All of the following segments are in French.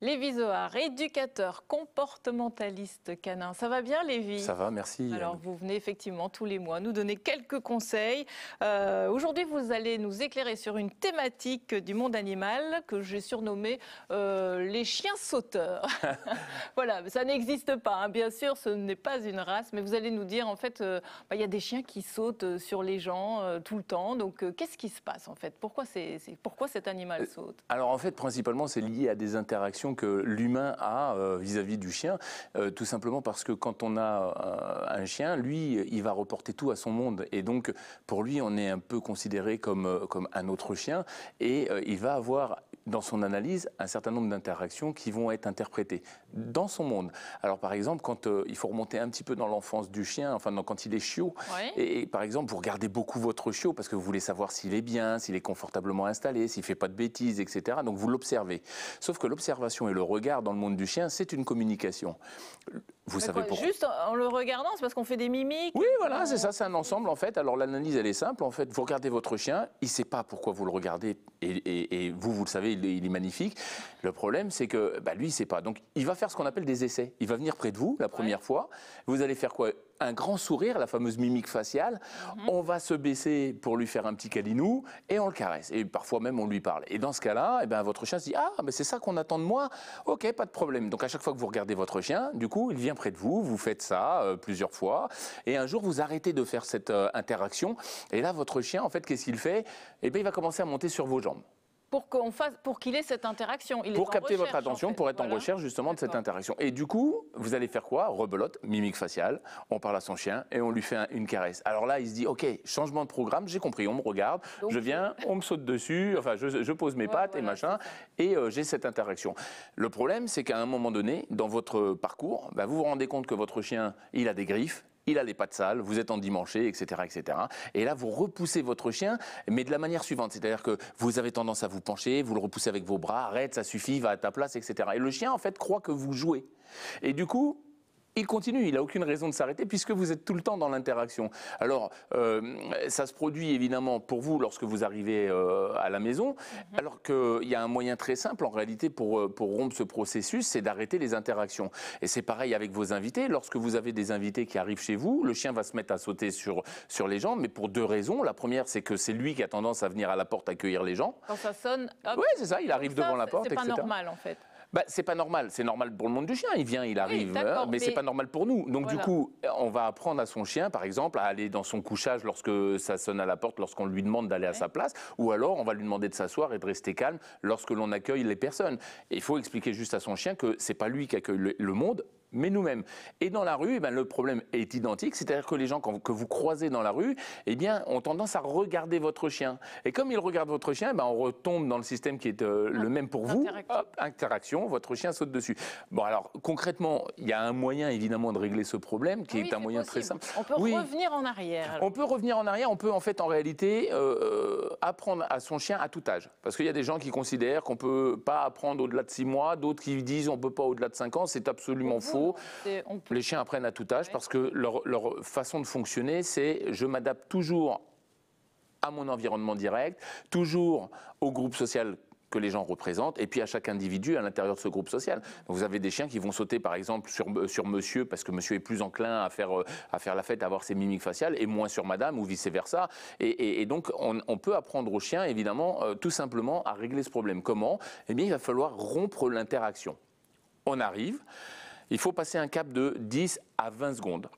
Lévi Zohar, éducateur comportementaliste canin. Ça va bien, Lévi? Ça va, merci. Alors, vous venez effectivement tous les mois nous donner quelques conseils. Aujourd'hui, vous allez nous éclairer sur une thématique du monde animal que j'ai surnommée les chiens sauteurs. Voilà, ça n'existe pas, hein. Bien sûr, ce n'est pas une race, mais vous allez nous dire, en fait, il y a des chiens qui sautent sur les gens tout le temps. Donc, qu'est-ce qui se passe, en fait? Pourquoi cet animal saute? Alors, en fait, principalement, c'est lié à des interactions que l'humain a vis-à-vis du chien, tout simplement parce que quand on a un chien, lui, il va reporter tout à son monde. Et donc, pour lui, on est un peu considéré comme un autre chien. Et il va avoir, dans son analyse, un certain nombre d'interactions qui vont être interprétées dans son monde. Alors, par exemple, quand il faut remonter un petit peu dans l'enfance du chien, enfin, quand il est chiot, Ouais. et par exemple, vous regardez beaucoup votre chiot parce que vous voulez savoir s'il est bien, s'il est confortablement installé, s'il ne fait pas de bêtises, etc. Donc, vous l'observez. Sauf que l'observation et le regard dans le monde du chien, c'est une communication. Vous savez pourquoi? Juste en le regardant, c'est parce qu'on fait des mimiques? Oui, voilà, c'est ça, c'est un ensemble en fait. Alors l'analyse, elle est simple en fait. Vous regardez votre chien, il ne sait pas pourquoi vous le regardez et vous le savez, il est magnifique. Le problème, c'est que lui, il ne sait pas. Donc il va faire ce qu'on appelle des essais. Il va venir près de vous la première fois. Vous allez faire quoi? Un grand sourire, la fameuse mimique faciale. On va se baisser pour lui faire un petit câlinou et on le caresse. Et parfois même, on lui parle. Et dans ce cas-là, votre chien se dit « Ah, mais c'est ça qu'on attend de moi. Ok, pas de problème. » Donc à chaque fois que vous regardez votre chien, du coup, il vient près de vous, vous faites ça plusieurs fois. Et un jour, vous arrêtez de faire cette interaction. Et là, votre chien, en fait, qu'est-ce qu'il fait? Il va commencer à monter sur vos jambes. Pour qu'il ait cette interaction. Pour capter votre attention, pour être en recherche justement de cette interaction. Et du coup, vous allez faire quoi? Rebelote, mimique faciale, on parle à son chien et on lui fait une caresse. Alors là, il se dit, ok, changement de programme, j'ai compris, on me regarde, donc, je viens, on me saute dessus, enfin je pose mes pattes et machin, et j'ai cette interaction. Le problème, c'est qu'à un moment donné, dans votre parcours, vous vous rendez compte que votre chien, il a des griffes, il a les pattes sales, vous êtes endimanché, etc., etc. Et là, vous repoussez votre chien, mais de la manière suivante. C'est-à-dire que vous avez tendance à vous pencher, vous le repoussez avec vos bras, arrête, ça suffit, va à ta place, etc. Et le chien, en fait, croit que vous jouez. Et du coup, il continue, il n'a aucune raison de s'arrêter puisque vous êtes tout le temps dans l'interaction. Alors, ça se produit évidemment pour vous lorsque vous arrivez à la maison, alors qu'il y a un moyen très simple en réalité pour rompre ce processus, c'est d'arrêter les interactions. Et c'est pareil avec vos invités. Lorsque vous avez des invités qui arrivent chez vous, le chien va se mettre à sauter sur les gens, mais pour deux raisons. La première, c'est que c'est lui qui a tendance à venir à la porte accueillir les gens. Quand ça sonne, hop. Oui, c'est ça, il arrive devant la porte, etc. C'est pas normal en fait. C'est pas normal, c'est normal pour le monde du chien, il vient, il arrive, mais c'est pas normal pour nous. Donc voilà. Du coup, on va apprendre à son chien, par exemple, à aller dans son couchage lorsque ça sonne à la porte, lorsqu'on lui demande d'aller à sa place, ou alors on va lui demander de s'asseoir et de rester calme lorsque l'on accueille les personnes. Et il faut expliquer juste à son chien que c'est pas lui qui accueille le monde, mais nous-mêmes. Et dans la rue, le problème est identique, c'est-à-dire que les gens que vous croisez dans la rue, ont tendance à regarder votre chien. Et comme ils regardent votre chien, on retombe dans le système qui est le même pour vous. Hop, interaction, votre chien saute dessus. Bon, alors concrètement, il y a un moyen évidemment de régler ce problème, qui est un moyen très simple. On peut revenir en arrière. Alors. On peut revenir en arrière, on peut en fait en réalité apprendre à son chien à tout âge. Parce qu'il y a des gens qui considèrent qu'on ne peut pas apprendre au-delà de 6 mois, d'autres qui disent on ne peut pas au-delà de 5 ans, c'est absolument faux. Les chiens apprennent à tout âge parce que leur façon de fonctionner, c'est je m'adapte toujours à mon environnement direct, toujours au groupe social que les gens représentent, et puis à chaque individu à l'intérieur de ce groupe social. Donc vous avez des chiens qui vont sauter par exemple sur monsieur, parce que monsieur est plus enclin à faire la fête, à avoir ses mimiques faciales, et moins sur madame, ou vice-versa. Et donc on peut apprendre aux chiens, évidemment, tout simplement à régler ce problème. Comment? Eh bien, il va falloir rompre l'interaction. On arrive. Il faut passer un cap de 10 à 20 secondes.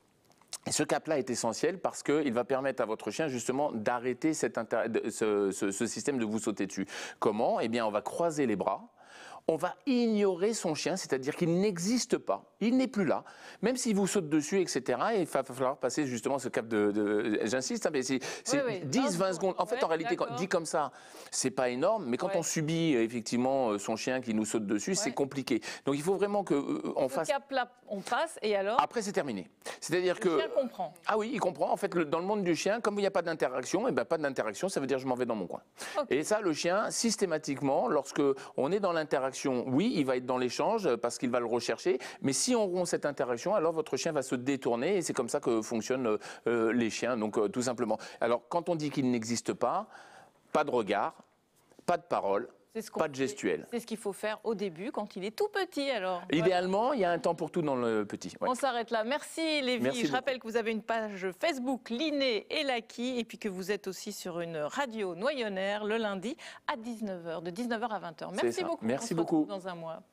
Et ce cap-là est essentiel parce qu'il va permettre à votre chien justement d'arrêter ce système de vous sauter dessus. Comment? Eh bien, on va croiser les bras. On va ignorer son chien, c'est-à-dire qu'il n'existe pas, il n'est plus là, même s'il vous saute dessus, etc. Et il va falloir passer justement ce cap j'insiste, mais c'est 10-20 secondes. En fait, en réalité, dit comme ça, c'est pas énorme, mais quand on subit effectivement son chien qui nous saute dessus, c'est compliqué. Donc il faut vraiment qu'on fasse... Ce cap-là, on passe, et alors? Après, c'est terminé. C'est-à-dire que... Le chien comprend. Ah oui, il comprend. En fait, dans le monde du chien, comme il n'y a pas d'interaction, pas d'interaction, ça veut dire je m'en vais dans mon coin. Okay. Et ça, le chien, systématiquement, lorsque on est dans l'interaction, oui, il va être dans l'échange parce qu'il va le rechercher, mais si on rompt cette interaction, alors votre chien va se détourner et c'est comme ça que fonctionnent les chiens, donc tout simplement. Alors, quand on dit qu'il n'existe pas, pas de regard, pas de parole, pas de gestuelle. C'est ce qu'il faut faire au début, quand il est tout petit. Alors, idéalement, il y a un temps pour tout dans le petit. On s'arrête là. Merci Lévi. Merci Je rappelle que vous avez une page Facebook Linné et Laki, et puis que vous êtes aussi sur une radio noyonnaire le lundi à 19h, de 19h à 20h. Merci beaucoup. Merci On se retrouve beaucoup. dans un mois.